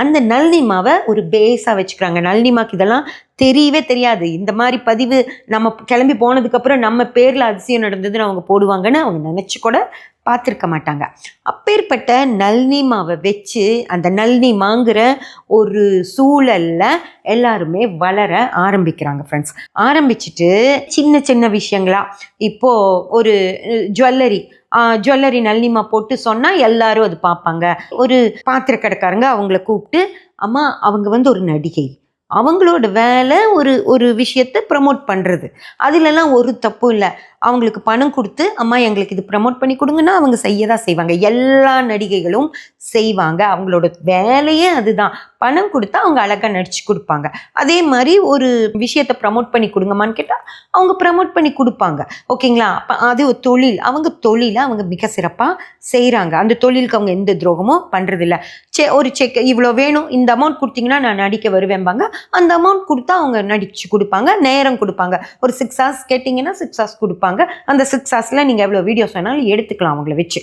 அந்த நளினிமாவை ஒரு பேஸாக வச்சுக்கிறாங்க. நளினிமாக்கு இதெல்லாம் தெரியவே தெரியாது. இந்த மாதிரி பதிவு நம்ம கிளம்பி போனதுக்கப்புறம் நம்ம பேரில் அதிசயம் நடந்ததுன்னு அவங்க போடுவாங்கன்னு அவங்க நினச்சி கூட பார்த்துருக்க மாட்டாங்க. அப்பேற்பட்ட நளினிமாவை வச்சு அந்த நளினிமாங்கிற ஒரு சூழலில் எல்லாருமே வளர ஆரம்பிக்கிறாங்க ஃப்ரெண்ட்ஸ். ஆரம்பிச்சுட்டு சின்ன சின்ன விஷயங்களா இப்போது ஒரு ஜுவல்லரி நளினிமா போட்டு சொன்னால் எல்லாரும் அது பார்ப்பாங்க. ஒரு பாத்திர கடைக்காரங்க அவங்கள கூப்பிட்டு, அம்மா அவங்க ஒரு நடிகை, அவங்களோட வேலை ஒரு விஷயத்தை ப்ரமோட் பண்ணுறது, அதுலலாம் ஒரு தப்பும் இல்லை. அவங்களுக்கு பணம் கொடுத்து அம்மா எங்களுக்கு இது ப்ரமோட் பண்ணி கொடுங்கன்னா அவங்க செய்ய தான் செய்வாங்க. எல்லா நடிகைகளும் செய்வாங்க. அவங்களோட வேலையே அதுதான். பணம் கொடுத்தா அவங்க அழகாக நடிச்சு கொடுப்பாங்க. அதே மாதிரி ஒரு விஷயத்தை ப்ரமோட் பண்ணி கொடுங்கம்மான்னு கேட்டால் அவங்க ப்ரமோட் பண்ணி கொடுப்பாங்க. ஓகேங்களா? அப்போ அது ஒரு தொழில். அவங்க தொழிலை அவங்க மிக சிறப்பாக செய்கிறாங்க. அந்த தொழிலுக்கு அவங்க எந்த துரோகமும் பண்ணுறதில்ல. ஒரு செக் இவ்வளோ வேணும், இந்த அமௌண்ட் கொடுத்தீங்கன்னா நான் நடிக்க வருவேன்பாங்க. அந்த அமௌண்ட் கொடுத்தா அவங்க நடிச்சு கொடுப்பாங்க, நேரம் கொடுப்பாங்க. ஒரு 6 hours கேட்டிங்கன்னா 6 hours கொடுப்பாங்க. அந்த 6 hours நீங்கள் எவ்வளோ வீடியோஸ் வேணாலும் எடுத்துக்கலாம் அவங்கள வச்சு.